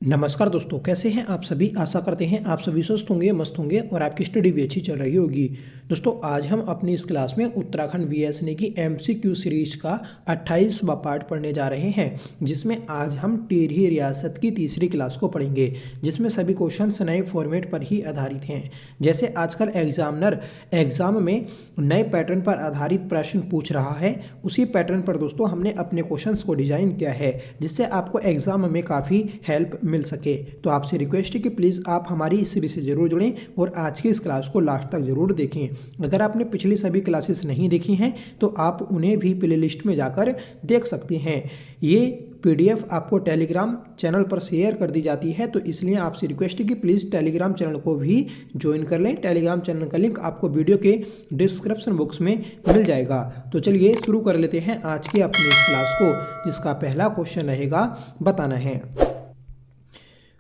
नमस्कार दोस्तों, कैसे हैं आप सभी। आशा करते हैं आप सभी स्वस्थ होंगे, मस्त होंगे और आपकी स्टडी भी अच्छी चल रही होगी। दोस्तों, आज हम अपनी इस क्लास में उत्तराखंड वीएसएनए की एमसीक्यू सीरीज का 28वां पार्ट पढ़ने जा रहे हैं, जिसमें आज हम टिहरी रियासत की तीसरी क्लास को पढ़ेंगे, जिसमें सभी क्वेश्चन नए फॉर्मेट पर ही आधारित हैं। जैसे आजकल एग्जामिनर एग्जाम में नए पैटर्न पर आधारित प्रश्न पूछ रहा है, उसी पैटर्न पर दोस्तों हमने अपने क्वेश्चन को डिजाइन किया है, जिससे आपको एग्जाम में काफ़ी हेल्प मिल सके। तो आपसे रिक्वेस्ट है कि प्लीज़ आप हमारी इस सीरीज से जरूर जुड़ें और आज की इस क्लास को लास्ट तक जरूर देखें। अगर आपने पिछली सभी क्लासेस नहीं देखी हैं तो आप उन्हें भी प्लेलिस्ट में जाकर देख सकते हैं। ये पीडीएफ आपको टेलीग्राम चैनल पर शेयर कर दी जाती है, तो इसलिए आपसे रिक्वेस्ट है कि प्लीज़ टेलीग्राम चैनल को भी ज्वाइन कर लें। टेलीग्राम चैनल का लिंक आपको वीडियो के डिस्क्रिप्शन बॉक्स में मिल जाएगा। तो चलिए शुरू कर लेते हैं आज की अपनी इस क्लास को, जिसका पहला क्वेश्चन रहेगा बताना है।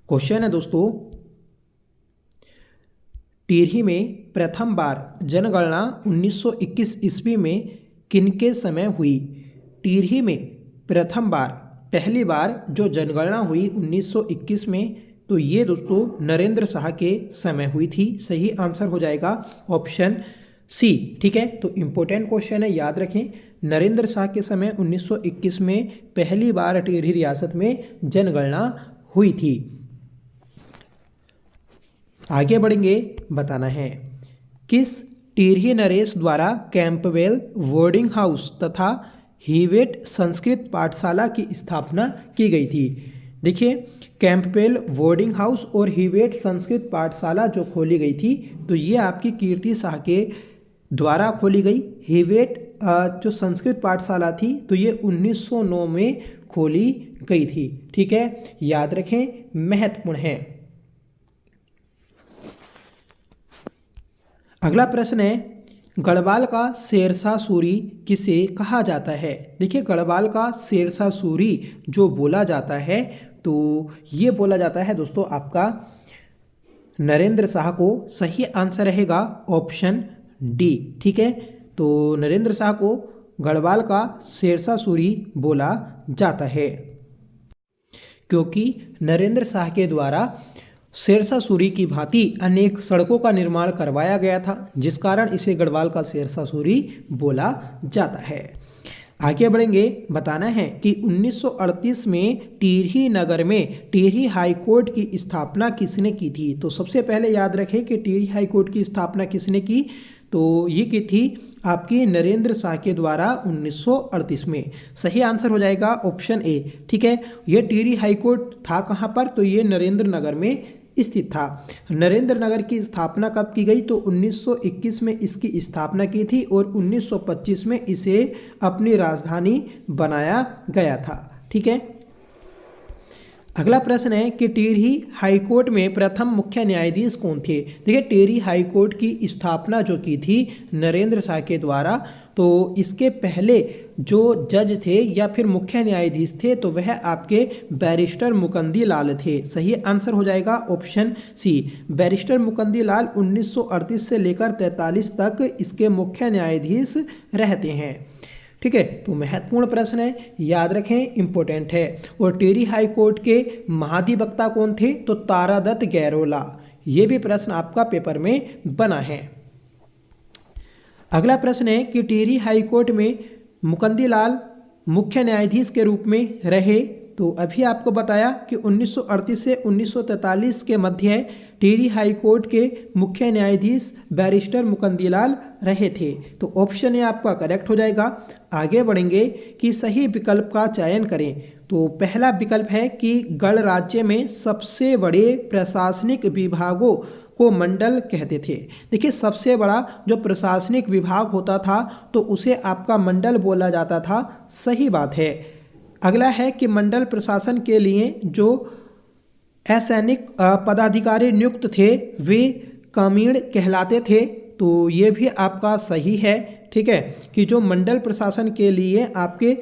क्वेश्चन है दोस्तों, टिहरी में प्रथम बार जनगणना 1921 ईस्वी में किनके समय हुई। टिहरी में प्रथम बार पहली बार जो जनगणना हुई 1921 में, तो ये दोस्तों नरेंद्र शाह के समय हुई थी। सही आंसर हो जाएगा ऑप्शन सी। ठीक है, तो इंपॉर्टेंट क्वेश्चन है, याद रखें। नरेंद्र शाह के समय 1921 में पहली बार टिहरी रियासत में जनगणना हुई थी। आगे बढ़ेंगे, बताना है किस टिहरी नरेश द्वारा कैंपवेल बोर्डिंग हाउस तथा हीवेट संस्कृत पाठशाला की स्थापना की गई थी। देखिए, कैंपवेल बोर्डिंग हाउस और हीवेट संस्कृत पाठशाला जो खोली गई थी, तो ये आपकी कीर्ति शाह के द्वारा खोली गई। हीवेट जो संस्कृत पाठशाला थी, तो ये 1909 में खोली गई थी। ठीक है, याद रखें, महत्वपूर्ण है। अगला प्रश्न है, गढ़वाल का शेरशाह सूरी किसे कहा जाता है। देखिए, गढ़वाल का शेरशाह सूरी जो बोला जाता है, तो ये बोला जाता है दोस्तों आपका नरेंद्र शाह को। सही आंसर रहेगा ऑप्शन डी। ठीक है, तो नरेंद्र शाह को गढ़वाल का शेरशाह सूरी बोला जाता है, क्योंकि नरेंद्र शाह के द्वारा शेरशाह सूरी की भांति अनेक सड़कों का निर्माण करवाया गया था, जिस कारण इसे गढ़वाल का शेरशाह सूरी बोला जाता है। आगे बढ़ेंगे, बताना है कि 1938 में टिहरी नगर में टिहरी हाई कोर्ट की स्थापना किसने की थी। तो सबसे पहले याद रखें कि टिहरी हाई कोर्ट की स्थापना किसने की, तो ये की थी आपकी नरेंद्र शाह के द्वारा 1938 में। सही आंसर हो जाएगा ऑप्शन ए। ठीक है, ये टिहरी हाई कोर्ट था कहाँ पर, तो ये नरेंद्र नगर में स्थित था। नरेंद्र नगर की स्थापना कब की गई, तो 1921 में इसकी स्थापना की थी और 1925 में इसे अपनी राजधानी बनाया गया था। ठीक है, अगला प्रश्न है कि टिहरी हाईकोर्ट में प्रथम मुख्य न्यायाधीश कौन थे। देखिए, टिहरी हाईकोर्ट की स्थापना जो की थी नरेंद्र शाह के द्वारा, तो इसके पहले जो जज थे या फिर मुख्य न्यायाधीश थे, तो वह आपके बैरिस्टर मुकंदी लाल थे। सही आंसर हो जाएगा ऑप्शन सी। बैरिस्टर मुकंदी लाल 1938 से लेकर 43 तक इसके मुख्य न्यायाधीश रहते हैं। ठीक है, तो महत्वपूर्ण प्रश्न है, याद रखें, इंपॉर्टेंट है। और टिहरी हाई कोर्ट के महाधिवक्ता कौन थे, तो तारादत्त गैरोला। ये भी प्रश्न आपका पेपर में बना है। अगला प्रश्न है कि टिहरी हाई कोर्ट में मुकंदी लाल मुख्य न्यायाधीश के रूप में रहे, तो अभी आपको बताया कि 1938 से 1943 के मध्य टिहरी हाई कोर्ट के मुख्य न्यायाधीश बैरिस्टर मुकंदीलाल रहे थे। तो ऑप्शन ए आपका करेक्ट हो जाएगा। आगे बढ़ेंगे कि सही विकल्प का चयन करें। तो पहला विकल्प है कि गढ़ राज्य में सबसे बड़े प्रशासनिक विभागों को मंडल कहते थे। देखिए, सबसे बड़ा जो प्रशासनिक विभाग होता था, तो उसे आपका मंडल बोला जाता था। सही बात है। अगला है कि मंडल प्रशासन के लिए जो असैनिक पदाधिकारी नियुक्त थे वे कमीण कहलाते थे, तो ये भी आपका सही है। ठीक है, कि जो मंडल प्रशासन के लिए आपके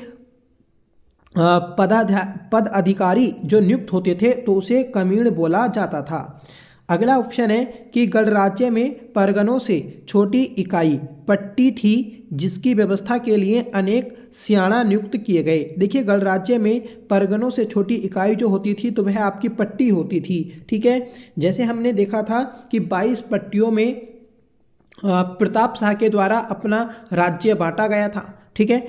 पद अधिकारी जो नियुक्त होते थे, तो उसे कमीण बोला जाता था। अगला ऑप्शन है कि गणराज्य में परगनों से छोटी इकाई पट्टी थी जिसकी व्यवस्था के लिए अनेक सियाणा नियुक्त किए गए। देखिए गणराज्य में परगनों से छोटी इकाई जो होती थी तो वह आपकी पट्टी होती थी। ठीक है, जैसे हमने देखा था कि 22 पट्टियों में प्रताप शाह के द्वारा अपना राज्य बांटा गया था। ठीक है,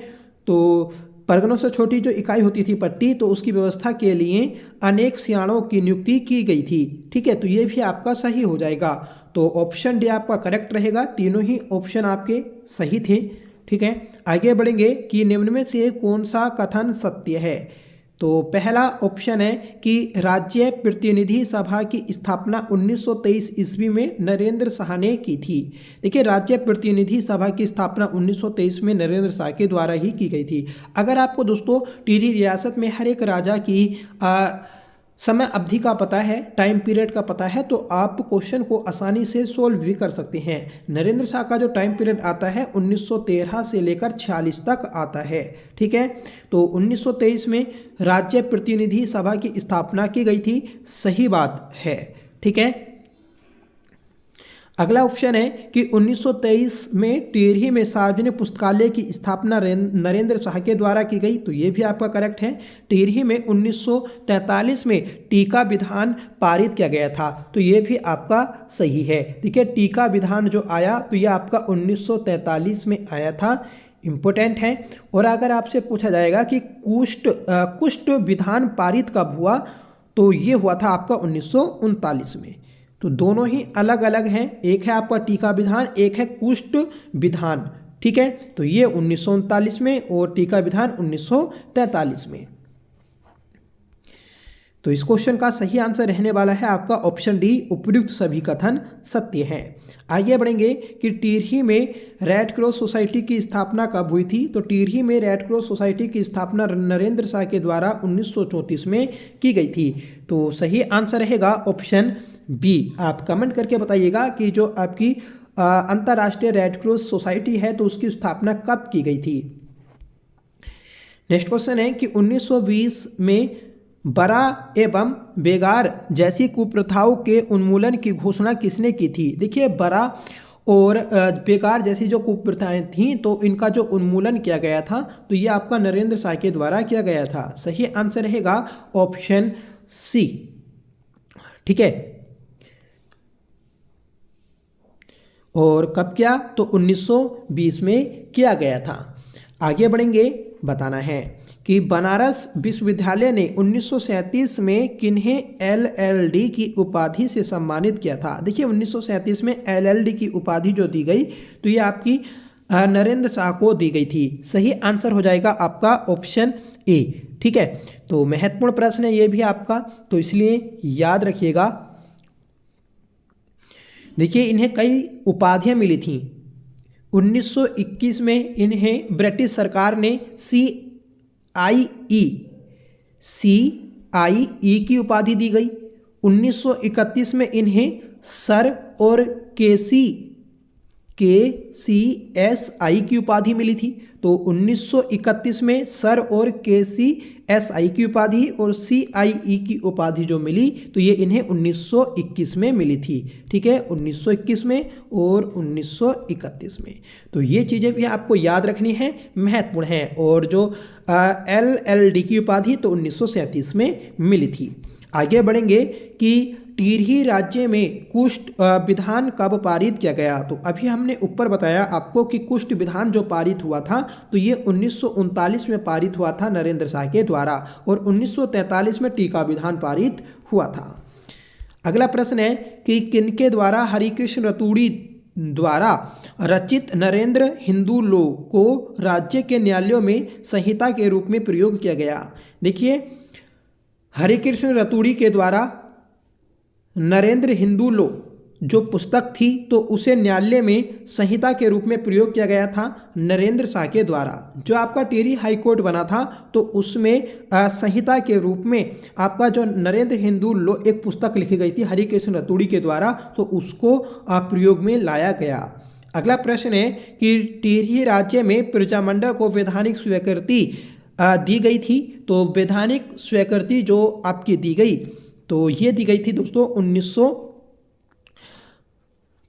तो परगनों से छोटी जो इकाई होती थी पट्टी, तो उसकी व्यवस्था के लिए अनेक सियाणों की नियुक्ति की गई थी। ठीक है, तो ये भी आपका सही हो जाएगा। तो ऑप्शन डी आपका करेक्ट रहेगा, तीनों ही ऑप्शन आपके सही थे। ठीक है, आगे बढ़ेंगे कि निम्न में से कौन सा कथन सत्य है। तो पहला ऑप्शन है कि राज्य प्रतिनिधि सभा की स्थापना 1923 ईस्वी में नरेंद्र शाह ने की थी। देखिए राज्य प्रतिनिधि सभा की स्थापना 1923 में नरेंद्र शाह के द्वारा ही की गई थी। अगर आपको दोस्तों टिहरी रियासत में हर एक राजा की समय अवधि का पता है, टाइम पीरियड का पता है, तो आप क्वेश्चन को आसानी से सोल्व भी कर सकते हैं। नरेंद्र शाह का जो टाइम पीरियड आता है 1913 से लेकर 46 तक आता है। ठीक है, तो 1923 में राज्य प्रतिनिधि सभा की स्थापना की गई थी, सही बात है। ठीक है, अगला ऑप्शन है कि 1923 में टिहरी में सार्वजनिक पुस्तकालय की स्थापना नरेंद्र शाह के द्वारा की गई, तो ये भी आपका करेक्ट है। टिहरी में 1943 में टीका विधान पारित किया गया था, तो ये भी आपका सही है। देखिए टीका विधान जो आया तो ये आपका 1943 में आया था, इम्पोर्टेंट है। और अगर आपसे पूछा जाएगा कि कुष्ठ विधान पारित कब हुआ, तो ये हुआ था आपका 1939 में। तो दोनों ही अलग अलग हैं, एक है आपका टीका विधान, एक है कुष्ठ विधान। ठीक है, तो ये 1939 में और टीका विधान 1943 में। तो इस क्वेश्चन का सही आंसर रहने वाला है आपका ऑप्शन डी, उपयुक्त सभी कथन सत्य हैं। आगे बढ़ेंगे कि टिहरी में रेड क्रॉस सोसाइटी की स्थापना कब हुई थी। तो टिहरी में रेड क्रॉस सोसाइटी की स्थापना नरेंद्र शाह के द्वारा 1934 में की गई थी, तो सही आंसर रहेगा ऑप्शन बी। आप कमेंट करके बताइएगा कि जो आपकी अंतर्राष्ट्रीय रेड क्रॉस सोसाइटी है तो उसकी स्थापना कब की गई थी। नेक्स्ट क्वेश्चन है कि 1920 में बरा एवं बेगार जैसी कुप्रथाओं के उन्मूलन की घोषणा किसने की थी। देखिए बरा और बेकार जैसी जो कुप्रथाएं थीं तो इनका जो उन्मूलन किया गया था तो ये आपका नरेंद्र शाह के द्वारा किया गया था, सही आंसर रहेगा ऑप्शन सी। ठीक है, और कब किया, तो 1920 में किया गया था। आगे बढ़ेंगे, बताना है कि बनारस विश्वविद्यालय ने 1937 में किन्हें LLD की उपाधि से सम्मानित किया था। देखिए 1937 में LLD की उपाधि जो दी गई तो ये आपकी नरेंद्र शाह को दी गई थी, सही आंसर हो जाएगा आपका ऑप्शन ए। ठीक है, तो महत्वपूर्ण प्रश्न है ये भी आपका, तो इसलिए याद रखिएगा। देखिए इन्हें कई उपाधियां मिली थी। 1921 में इन्हें ब्रिटिश सरकार ने CIE की उपाधि दी गई। 1931 में इन्हें सर और KCSI की उपाधि मिली थी। तो 1931 में सर और KCSI की उपाधि और CIE की उपाधि जो मिली तो ये इन्हें 1921 में मिली थी। ठीक है, 1921 में और 1931 में, तो ये चीज़ें भी आपको याद रखनी है, महत्वपूर्ण है। और जो LLD की उपाधि तो 1937 में मिली थी। आगे बढ़ेंगे कि टिहरी राज्य में कुष्ठ विधान कब पारित किया गया। तो अभी हमने ऊपर बताया आपको कि कुष्ठ विधान जो पारित हुआ था तो ये 1939 में पारित हुआ था नरेंद्र शाह के द्वारा, और 1943 में टीका विधान पारित हुआ था। अगला प्रश्न है कि किनके द्वारा हरिकृष्ण रतूड़ी द्वारा रचित नरेंद्र हिंदू लॉ को राज्य के न्यायालयों में संहिता के रूप में प्रयोग किया गया। देखिए हरिकृष्ण रतूड़ी के द्वारा नरेंद्र हिंदू लॉ जो पुस्तक थी तो उसे न्यायालय में संहिता के रूप में प्रयोग किया गया था नरेंद्र शाह के द्वारा। जो आपका टिहरी हाई कोर्ट बना था तो उसमें संहिता के रूप में आपका जो नरेंद्र हिंदू लॉ एक पुस्तक लिखी गई थी हरिकृष्ण रतूड़ी के द्वारा, तो उसको प्रयोग में लाया गया। अगला प्रश्न है कि टिहरी राज्य में प्रजामंडल को वैधानिक स्वीकृति दी गई थी। तो वैधानिक स्वीकृति जो आपकी दी गई तो ये दी गई थी दोस्तों 19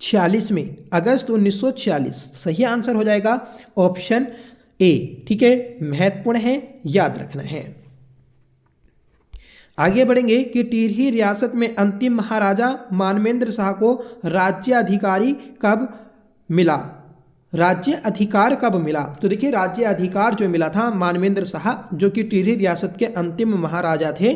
1946 में, अगस्त 1946 सही आंसर हो जाएगा ऑप्शन ए। ठीक है, महत्वपूर्ण है, याद रखना है। आगे बढ़ेंगे कि टिहरी रियासत में अंतिम महाराजा मानवेंद्र शाह को राज्याधिकारी कब मिला, राज्य अधिकार कब मिला। तो देखिए राज्य अधिकार जो मिला था मानवेंद्र शाह जो कि टिहरी रियासत के अंतिम महाराजा थे,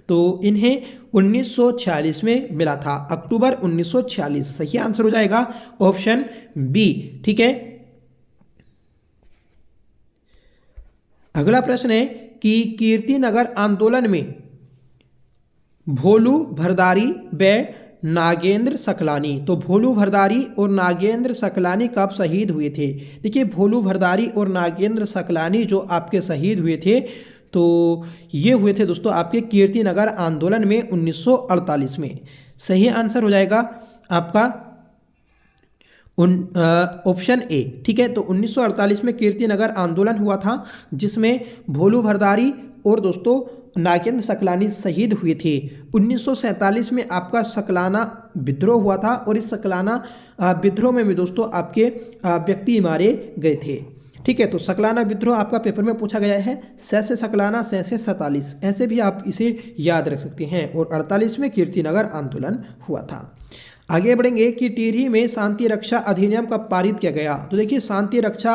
तो इन्हें 1946 में मिला था, अक्टूबर 1946 सही आंसर हो जाएगा ऑप्शन बी। ठीक है, अगला प्रश्न है कि कीर्तिनगर आंदोलन में भोलू भरदारी व नागेंद्र सकलानी, तो भोलू भरदारी और नागेंद्र सकलानी कब शहीद हुए थे। देखिए भोलू भरदारी और नागेंद्र सकलानी जो आपके शहीद हुए थे, तो ये हुए थे दोस्तों आपके कीर्तिनगर आंदोलन में 1948 में। सही आंसर हो जाएगा आपका ऑप्शन ए। ठीक है, तो 1948 में कीर्तिनगर आंदोलन हुआ था जिसमें भोलू भरदारी और दोस्तों नागेंद्र सकलानी शहीद हुए थे। 1947 में आपका सकलाना विद्रोह हुआ था और इस सकलाना विद्रोह में भी दोस्तों आपके व्यक्ति मारे गए थे। ठीक है, तो सकलाना विद्रोह आपका पेपर में पूछा गया है, से सकलाना से 47, ऐसे भी आप इसे याद रख सकते हैं। और 48 में कीर्तिनगर आंदोलन हुआ था। आगे बढ़ेंगे कि टिहरी में शांति रक्षा अधिनियम कब पारित किया गया। तो देखिए शांति रक्षा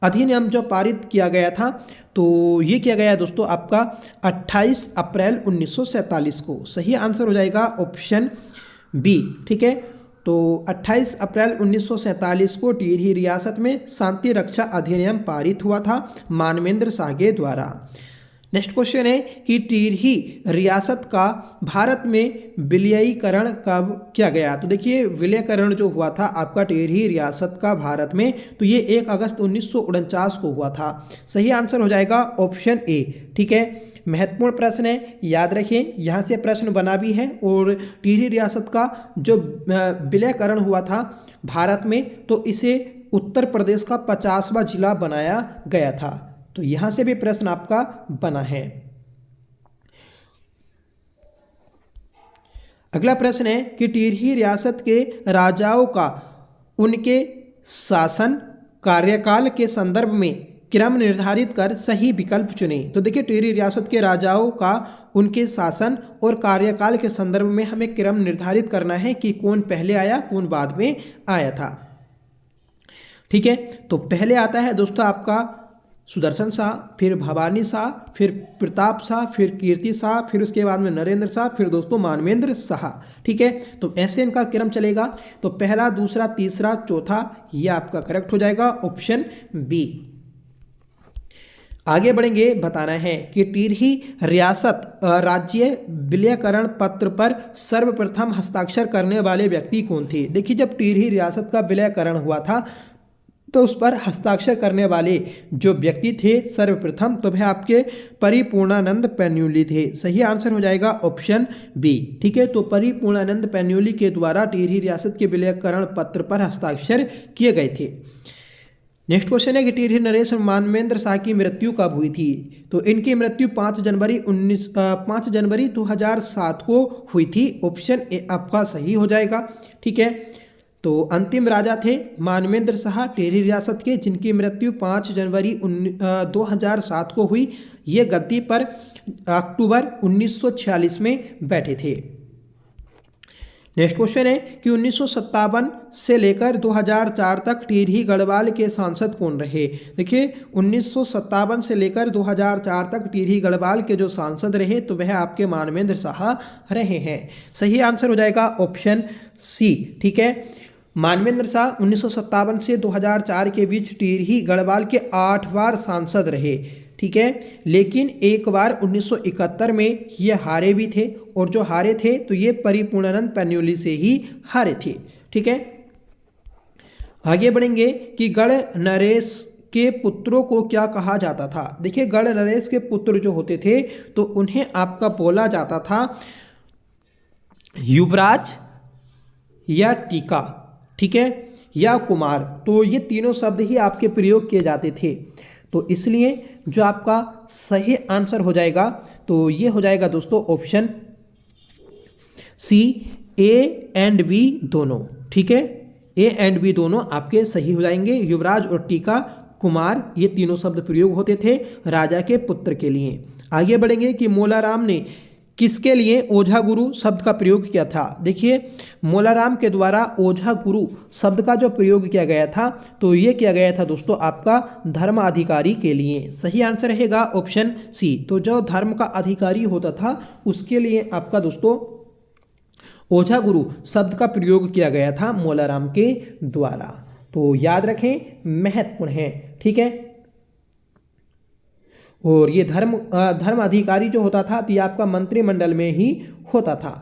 अधिनियम जो पारित किया गया था, तो ये किया गया दोस्तों आपका 28 अप्रैल 1947 को। सही आंसर हो जाएगा ऑप्शन बी। ठीक है, तो 28 अप्रैल 1947 को टिहरी रियासत में शांति रक्षा अधिनियम पारित हुआ था मानवेंद्र शाह के द्वारा। नेक्स्ट क्वेश्चन है कि टिहरी रियासत का भारत में विलयीकरण कब किया गया। तो देखिए विलयीकरण जो हुआ था आपका टिहरी रियासत का भारत में, तो ये 1 अगस्त 1949 को हुआ था। सही आंसर हो जाएगा ऑप्शन ए। ठीक है, महत्वपूर्ण प्रश्न है, याद रखिए, यहाँ से प्रश्न बना भी है। और टिहरी रियासत का जो विलयीकरण हुआ था भारत में, तो इसे उत्तर प्रदेश का 50वां जिला बनाया गया था। तो यहां से भी प्रश्न आपका बना है। अगला प्रश्न है कि टिहरी रियासत के राजाओं का उनके शासन कार्यकाल के संदर्भ में क्रम निर्धारित कर सही विकल्प चुने। तो देखिए टिहरी रियासत के राजाओं का उनके शासन और कार्यकाल के संदर्भ में हमें क्रम निर्धारित करना है कि कौन पहले आया कौन बाद में आया था। ठीक है, तो पहले आता है दोस्तों आपका सुदर्शन शाह, फिर भवानी शाह, फिर प्रताप शाह, फिर कीर्ति शाह, फिर उसके बाद में नरेंद्र शाह, फिर दोस्तों मानवेंद्र शाह। ठीक है, तो ऐसे इनका क्रम चलेगा। तो पहला, दूसरा, तीसरा, चौथा, ये आपका करेक्ट हो जाएगा ऑप्शन बी। आगे बढ़ेंगे, बताना है कि टिहरी रियासत राज्य विलयीकरण पत्र पर सर्वप्रथम हस्ताक्षर करने वाले व्यक्ति कौन थे। देखिए जब टिहरी रियासत का विलयीकरण हुआ था तो उस पर हस्ताक्षर करने वाले जो व्यक्ति थे सर्वप्रथम, तो वह आपके परिपूर्णानंद पैन्यूली थे। सही आंसर हो जाएगा ऑप्शन बी। ठीक है, तो परिपूर्णानंद पैन्यूली के द्वारा टिहरी रियासत के विलयीकरण पत्र पर हस्ताक्षर किए गए थे। नेक्स्ट क्वेश्चन है कि टिहरी नरेश मानवेंद्र शाह की मृत्यु कब हुई थी। तो इनकी मृत्यु 5 जनवरी 2007 को हुई थी। ऑप्शन ए आपका सही हो जाएगा। ठीक है, तो अंतिम राजा थे मानवेंद्र शाह टिहरी रियासत के, जिनकी मृत्यु 5 जनवरी 2007 को हुई। ये गद्दी पर अक्टूबर 1946 में बैठे थे। नेक्स्ट क्वेश्चन है कि 1957 से लेकर 2004 तक टिहरी गढ़वाल के सांसद कौन रहे। देखिए 1957 से लेकर 2004 तक टिहरी गढ़वाल के जो सांसद रहे, तो वह आपके मानवेंद्र शाह रहे हैं। सही आंसर हो जाएगा ऑप्शन सी। ठीक है, मानवेंद्र शाह 1957 से 2004 के बीच टिहरी गढ़वाल के 8 बार सांसद रहे। ठीक है, लेकिन एक बार 1971 में ये हारे भी थे, और जो हारे थे तो ये परिपूर्णानंद पैन्यूली से ही हारे थे। ठीक है, आगे बढ़ेंगे कि गढ़ नरेश के पुत्रों को क्या कहा जाता था। देखिए गढ़ नरेश के पुत्र जो होते थे तो उन्हें आपका बोला जाता था युवराज या टीका, ठीक है, या कुमार। तो ये तीनों शब्द ही आपके प्रयोग किए जाते थे। तो इसलिए जो आपका सही आंसर हो जाएगा तो ये हो जाएगा दोस्तों option C, A and B दोनों, ठीक है, ए एंड बी दोनों आपके सही हो जाएंगे। युवराज और टीका कुमार ये तीनों शब्द प्रयोग होते थे राजा के पुत्र के लिए। आगे बढ़ेंगे कि मोलाराम ने किसके लिए ओझा गुरु शब्द का प्रयोग किया था। देखिए मोलाराम के द्वारा ओझा गुरु शब्द का जो प्रयोग किया गया था तो ये किया गया था दोस्तों आपका धर्म अधिकारी के लिए। सही आंसर रहेगा ऑप्शन सी। तो जो धर्म का अधिकारी होता था उसके लिए आपका दोस्तों ओझा गुरु शब्द का प्रयोग किया गया था मोलाराम के द्वारा। तो याद रखें, महत्वपूर्ण है, ठीक है। और ये धर्म अधिकारी जो होता था तो ये आपका मंत्रिमंडल में ही होता था।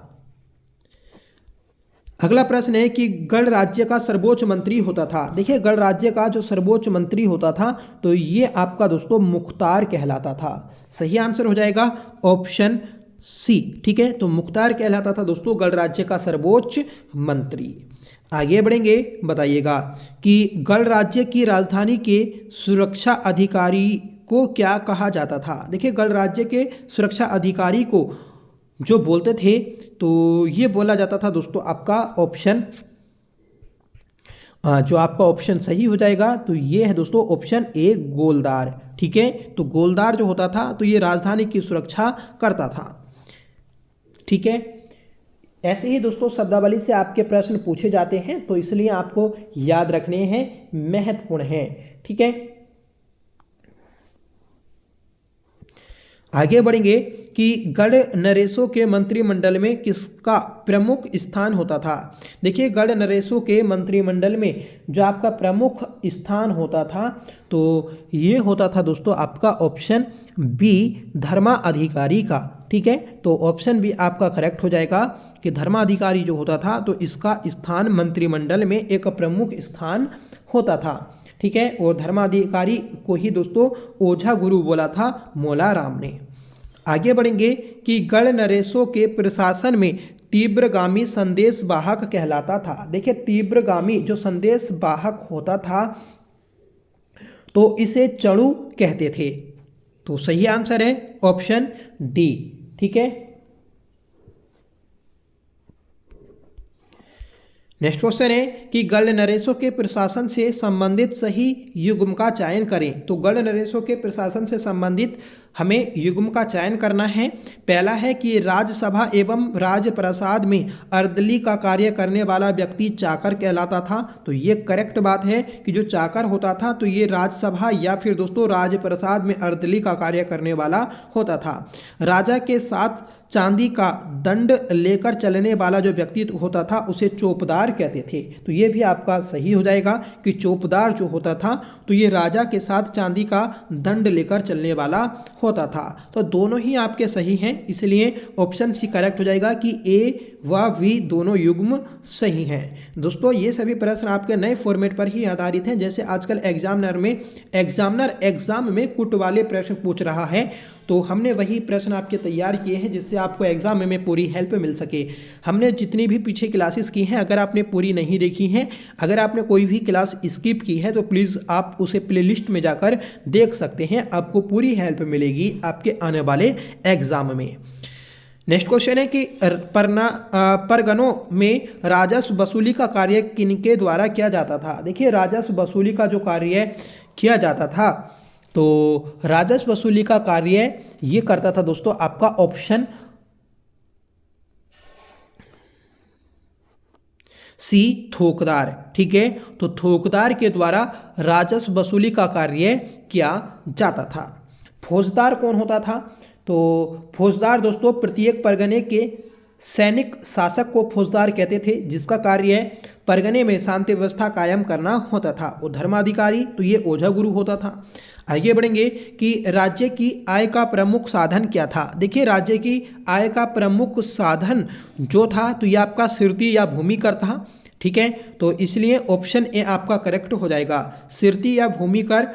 अगला प्रश्न है कि गढ़ राज्य का सर्वोच्च मंत्री होता था। देखिए गढ़ राज्य का जो सर्वोच्च मंत्री होता था तो ये आपका दोस्तों मुख्तार कहलाता था। सही आंसर हो जाएगा ऑप्शन सी, ठीक है। तो मुख्तार कहलाता था दोस्तों गढ़ राज्य का सर्वोच्च मंत्री। आगे बढ़ेंगे, बताइएगा कि गढ़ राज्य की राजधानी के सुरक्षा अधिकारी को क्या कहा जाता था। देखिए गढ़ राज्य के सुरक्षा अधिकारी को जो बोलते थे तो ये बोला जाता था दोस्तों आपका ऑप्शन, जो आपका ऑप्शन सही हो जाएगा तो ये है दोस्तों ऑप्शन ए गोलदार, ठीक है। तो गोलदार जो होता था तो ये राजधानी की सुरक्षा करता था, ठीक है। ऐसे ही दोस्तों शब्दावली से आपके प्रश्न पूछे जाते हैं तो इसलिए आपको याद रखने हैं, महत्वपूर्ण है, ठीक है। आगे बढ़ेंगे कि गढ़ नरेशों के मंत्रिमंडल में किसका प्रमुख स्थान होता था। देखिए गढ़ नरेशों के मंत्रिमंडल में जो आपका प्रमुख स्थान होता था तो ये होता था दोस्तों आपका ऑप्शन बी धर्माधिकारी का, ठीक है। तो ऑप्शन बी आपका करेक्ट हो जाएगा कि धर्माधिकारी जो होता था तो इसका स्थान मंत्रिमंडल में एक प्रमुख स्थान होता था, ठीक है। और धर्माधिकारी को ही दोस्तों ओझा गुरु बोला था मोलाराम ने। आगे बढ़ेंगे कि गढ़ नरेशों के प्रशासन में तीव्रगामी संदेश वाहक कहलाता था। देखिए तीव्रगामी जो संदेश वाहक होता था तो इसे चणु कहते थे। तो सही आंसर है ऑप्शन डी, ठीक है। नेक्स्ट क्वेश्चन है कि गढ़ नरेशों के प्रशासन से संबंधित सही युग्म का चयन करें। तो गढ़ नरेशों के प्रशासन से संबंधित हमें युग्म का चयन करना है। पहला है कि राज्यसभा एवं राजप्रसाद में अर्दली का कार्य करने वाला व्यक्ति चाकर कहलाता था। तो ये करेक्ट बात है कि जो चाकर होता था तो ये राज्यसभा या फिर दोस्तों राजप्रसाद में अर्दली का कार्य करने वाला होता था। राजा के साथ चांदी का दंड लेकर चलने वाला जो व्यक्ति होता था उसे चौपदार कहते थे। तो ये भी आपका सही हो जाएगा कि चौपदार जो होता था तो ये राजा के साथ चांदी का दंड लेकर चलने वाला होता था। तो दोनों ही आपके सही हैं, इसलिए ऑप्शन सी करेक्ट हो जाएगा कि ए व वी दोनों युग्म सही हैं। दोस्तों ये सभी प्रश्न आपके नए फॉर्मेट पर ही आधारित हैं। जैसे आजकल एग्जामिनर एग्जाम में कुट वाले प्रश्न पूछ रहा है तो हमने वही प्रश्न आपके तैयार किए हैं जिससे आपको एग्जाम में पूरी हेल्प मिल सके। हमने जितनी भी पीछे क्लासेस की हैं अगर आपने पूरी नहीं देखी हैं, अगर आपने कोई भी क्लास स्किप की है तो प्लीज़ आप उसे प्लेलिस्ट में जाकर देख सकते हैं, आपको पूरी हेल्प मिलेगी आपके आने वाले एग्जाम में। नेक्स्ट क्वेश्चन है कि परगनों में राजस्व वसूली का कार्य किनके द्वारा किया जाता था। देखिए राजस्व वसूली का जो कार्य किया जाता था तो राजस्व वसूली का कार्य ये करता था दोस्तों आपका ऑप्शन सी थोकदार, ठीक है। तो थोकदार के द्वारा राजस्व वसूली का कार्य किया जाता था। फौजदार कौन होता था। तो फौजदार दोस्तों प्रत्येक परगने के सैनिक शासक को फौजदार कहते थे जिसका कार्य परगने में शांति व्यवस्था कायम करना होता था। और धर्माधिकारी तो ये ओझा गुरु होता था। आगे बढ़ेंगे कि राज्य की आय का प्रमुख साधन क्या था। देखिए राज्य की आय का प्रमुख साधन जो था तो ये आपका सिरती या भूमिकर था, ठीक है। तो इसलिए ऑप्शन ए आपका करेक्ट हो जाएगा, सिरती या भूमिकर।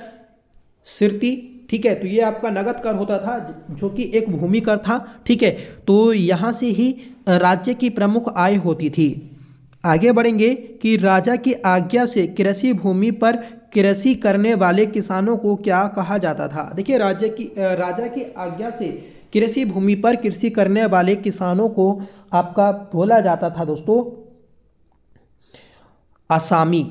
सिरती, ठीक है, तो ये आपका नगद कर होता था जो कि एक भूमि कर था, ठीक है। तो यहाँ से ही राज्य की प्रमुख आय होती थी। आगे बढ़ेंगे कि राजा की आज्ञा से कृषि भूमि पर कृषि करने वाले किसानों को क्या कहा जाता था। देखिए राजा की आज्ञा से कृषि भूमि पर कृषि करने वाले किसानों को आपका बोला जाता था दोस्तों असामी।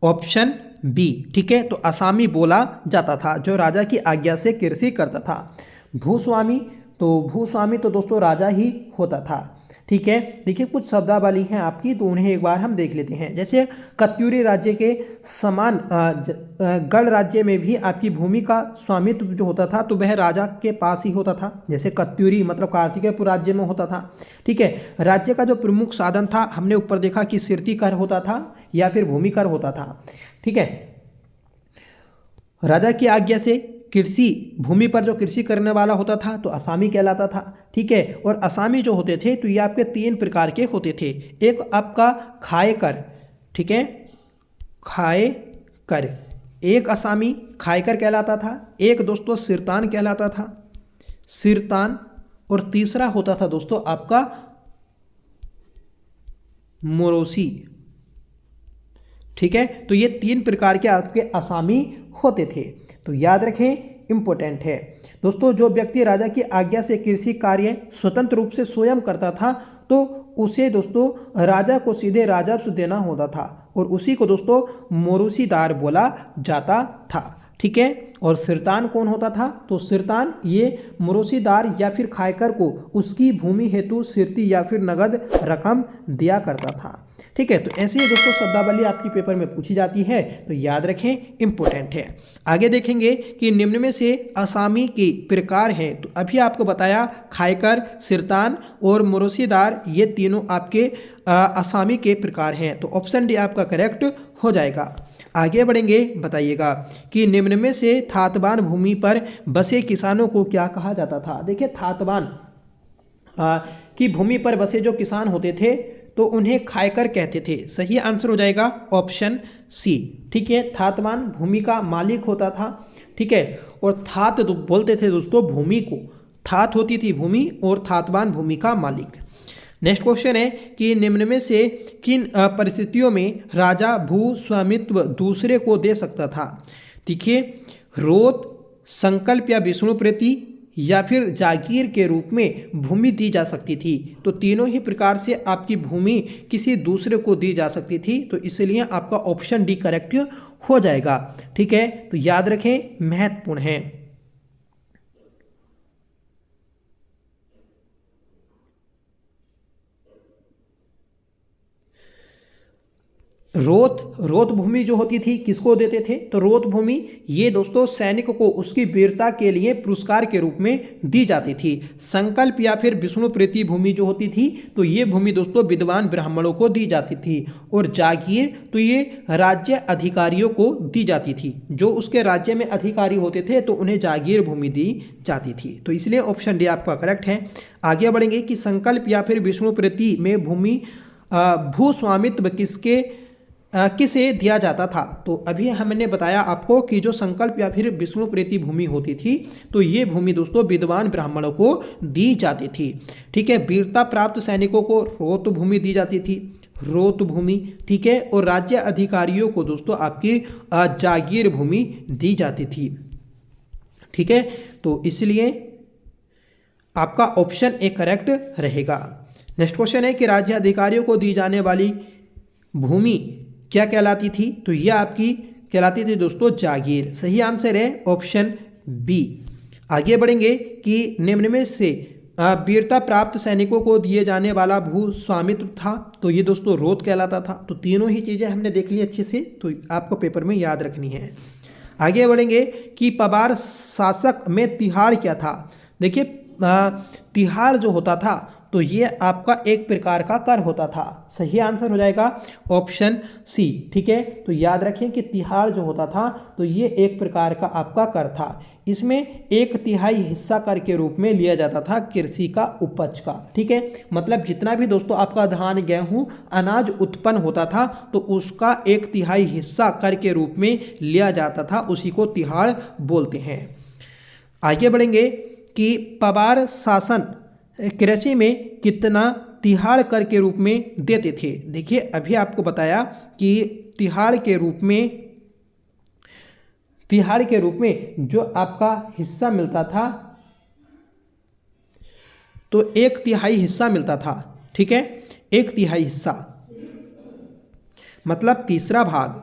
ऑप्शन बी, ठीक है। तो असामी बोला जाता था जो राजा की आज्ञा से कृषि करता था। भूस्वामी, तो भूस्वामी तो दोस्तों राजा ही होता था, ठीक है। देखिए कुछ शब्दावली हैं आपकी, तो उन्हें एक बार हम देख लेते हैं। जैसे कत्यूरी राज्य के समान गढ़ राज्य में भी आपकी भूमि का स्वामित्व जो होता था तो वह राजा के पास ही होता था। जैसे कत्यूरी मतलब कार्तिकेयपुर राज्य में होता था, ठीक है। राज्य का जो प्रमुख साधन था हमने ऊपर देखा कि सिरती कर होता था या फिर भूमि कर होता था, ठीक है। राजा की आज्ञा से कृषि भूमि पर जो कृषि करने वाला होता था तो असामी कहलाता था, ठीक है। और असामी जो होते थे तो ये आपके 3 प्रकार के होते थे। एक आपका खाए कर, ठीक है, खाए कर, एक असामी खाए कर कहलाता था। एक दोस्तों सिरतान कहलाता था, सिरतान। और तीसरा होता था दोस्तों आपका मोरोसी, ठीक है। तो ये 3 प्रकार के आपके असामी होते थे, तो याद रखें, इंपॉर्टेंट है दोस्तों। जो व्यक्ति राजा की आज्ञा से कृषि कार्य स्वतंत्र रूप से स्वयं करता था तो उसे दोस्तों राजा को सीधे राजस्व देना होता था और उसी को दोस्तों मोरूसीदार बोला जाता था, ठीक है। और सिरतान कौन होता था? तो सिरतान ये मोरूसीदार या फिर खायकर को उसकी भूमि हेतु सिरती या फिर नगद रकम दिया करता था, ठीक है। तो ऐसे ही दोस्तों शब्दावली आपकी पेपर में पूछी जाती है, तो याद रखें, इंपॉर्टेंट है। आगे देखेंगे कि निम्न में से असामी के प्रकार हैं। तो अभी आपको बताया खायकर, सिरतान और मोरूसीदार ये तीनों आपके असामी के प्रकार हैं। तो ऑप्शन डी आपका करेक्ट हो जाएगा। आगे बढ़ेंगे, बताइएगा कि निम्न में से थातवान भूमि पर बसे किसानों को क्या कहा जाता था। देखिए थातवान की भूमि पर बसे जो किसान होते थे तो उन्हें खायकर कहते थे। सही आंसर हो जाएगा ऑप्शन सी, ठीक है। थातवान भूमि का मालिक होता था, ठीक है। और थात बोलते थे दोस्तों भूमि को, थात होती थी भूमि और थातवान भूमि का मालिक। नेक्स्ट क्वेश्चन है कि निम्न में से किन परिस्थितियों में राजा भू स्वामित्व दूसरे को दे सकता था। देखिए रोत, संकल्प या विष्णु प्रीति या फिर जागीर के रूप में भूमि दी जा सकती थी। तो तीनों ही प्रकार से आपकी भूमि किसी दूसरे को दी जा सकती थी, तो इसलिए आपका ऑप्शन डी करेक्ट हो जाएगा, ठीक है। तो याद रखें, महत्वपूर्ण है। रोत भूमि जो होती थी किसको देते थे? तो रोत भूमि ये दोस्तों सैनिक को उसकी वीरता के लिए पुरस्कार के रूप में दी जाती थी। संकल्प या फिर विष्णु प्रीति भूमि जो होती थी तो ये भूमि दोस्तों विद्वान ब्राह्मणों को दी जाती थी। और जागीर तो ये राज्य अधिकारियों को दी जाती थी, जो उसके राज्य में अधिकारी होते थे तो उन्हें जागीर भूमि दी जाती थी। तो इसलिए ऑप्शन डी आपका करेक्ट है। आगे बढ़ेंगे कि संकल्प या फिर विष्णु प्रीति में भूमि भूस्वामित्व किसे दिया जाता था। तो अभी हमने बताया आपको कि जो संकल्प या फिर विष्णु प्रीति भूमि होती थी तो ये भूमि दोस्तों विद्वान ब्राह्मणों को दी जाती थी, ठीक है। वीरता प्राप्त सैनिकों को रोत भूमि दी जाती थी, रोत भूमि, ठीक है। और राज्य अधिकारियों को दोस्तों आपकी जागीर भूमि दी जाती थी, ठीक है। तो इसलिए आपका ऑप्शन ए करेक्ट रहेगा। नेक्स्ट क्वेश्चन है कि राज्य अधिकारियों को दी जाने वाली भूमि क्या कहलाती थी। तो यह आपकी कहलाती थी दोस्तों जागीर। सही आंसर है ऑप्शन बी। आगे बढ़ेंगे कि निम्न में से वीरता प्राप्त सैनिकों को दिए जाने वाला भू स्वामित्व था। तो ये दोस्तों रोत कहलाता था। तो तीनों ही चीज़ें हमने देख ली अच्छे से, तो आपको पेपर में याद रखनी है। आगे बढ़ेंगे कि पवार शासक में तिहाड़ क्या था। देखिए तिहाड़ जो होता था तो ये आपका एक प्रकार का कर होता था। सही आंसर हो जाएगा ऑप्शन सी, ठीक है। तो याद रखें कि तिहाड़ जो होता था तो ये एक प्रकार का आपका कर था। इसमें 1/3 हिस्सा कर के रूप में लिया जाता था कृषि का उपज का, ठीक है। मतलब जितना भी दोस्तों आपका धान, गेहूं, अनाज उत्पन्न होता था तो उसका 1/3 हिस्सा कर के रूप में लिया जाता था, उसी को तिहाड़ बोलते हैं। आगे बढ़ेंगे कि पवार शासन कृषि में कितना तिहाड़ कर के रूप में देते थे। देखिए अभी आपको बताया कि तिहाड़ के रूप में जो आपका हिस्सा मिलता था तो 1/3 हिस्सा मिलता था। ठीक है, 1/3 हिस्सा मतलब तीसरा भाग।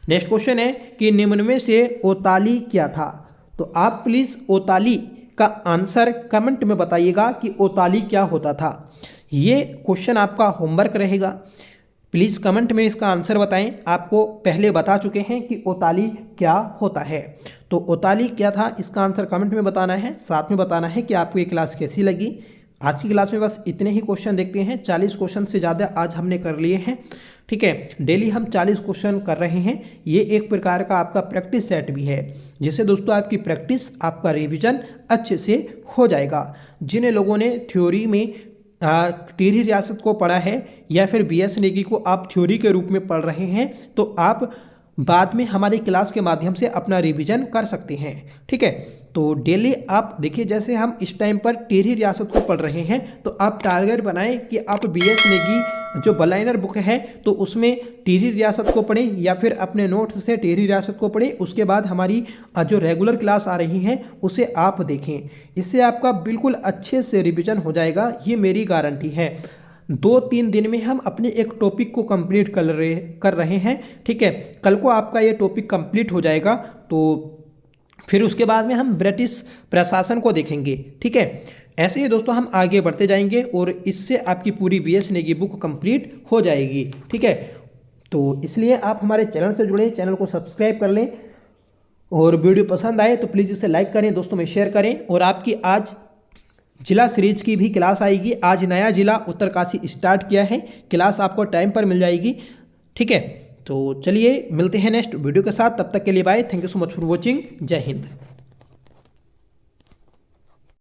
नेक्स्ट क्वेश्चन है कि निम्न में से ओताली क्या था। तो आप प्लीज़ ओताली का आंसर कमेंट में बताइएगा कि ओताली क्या होता था। ये क्वेश्चन आपका होमवर्क रहेगा। प्लीज़ कमेंट में इसका आंसर बताएं। आपको पहले बता चुके हैं कि ओताली क्या होता है। तो ओताली क्या था, इसका आंसर कमेंट में बताना है। साथ में बताना है कि आपको ये क्लास कैसी लगी। आज की क्लास में बस इतने ही क्वेश्चन देखते हैं। 40 क्वेश्चन से ज़्यादा आज हमने कर लिए हैं। ठीक है, डेली हम 40 क्वेश्चन कर रहे हैं। ये एक प्रकार का आपका प्रैक्टिस सेट भी है, जिससे दोस्तों आपकी प्रैक्टिस, आपका रिवीजन अच्छे से हो जाएगा। जिन लोगों ने थ्योरी में टिहरी रियासत को पढ़ा है या फिर BS नेगी को आप थ्योरी के रूप में पढ़ रहे हैं, तो आप बाद में हमारी क्लास के माध्यम से अपना रिवीजन कर सकते हैं। ठीक है, तो डेली आप देखिए, जैसे हम इस टाइम पर टिहरी रियासत को पढ़ रहे हैं, तो आप टारगेट बनाएं कि आप BS नेगी जो बलाइनर बुक है तो उसमें टिहरी रियासत को पढ़ें, या फिर अपने नोट्स से टिहरी रियासत को पढ़ें। उसके बाद हमारी जो रेगुलर क्लास आ रही है उसे आप देखें। इससे आपका बिल्कुल अच्छे से रिवीजन हो जाएगा, ये मेरी गारंटी है। 2-3 दिन में हम अपने एक टॉपिक को कंप्लीट कर रहे हैं। ठीक है, कल को आपका ये टॉपिक कंप्लीट हो जाएगा, तो फिर उसके बाद में हम ब्रिटिश प्रशासन को देखेंगे। ठीक है, ऐसे ही दोस्तों हम आगे बढ़ते जाएंगे और इससे आपकी पूरी BS नेगी बुक कंप्लीट हो जाएगी। ठीक है, तो इसलिए आप हमारे चैनल से जुड़ें, चैनल को सब्सक्राइब कर लें, और वीडियो पसंद आए तो प्लीज़ इसे लाइक करें, दोस्तों में शेयर करें। और आपकी आज जिला सीरीज की भी क्लास आएगी। आज नया जिला उत्तरकाशी स्टार्ट किया है, क्लास आपको टाइम पर मिल जाएगी। ठीक है, तो चलिए मिलते हैं नेक्स्ट वीडियो के साथ। तब तक के लिए bye. Thank you so much for watching. जय हिंद।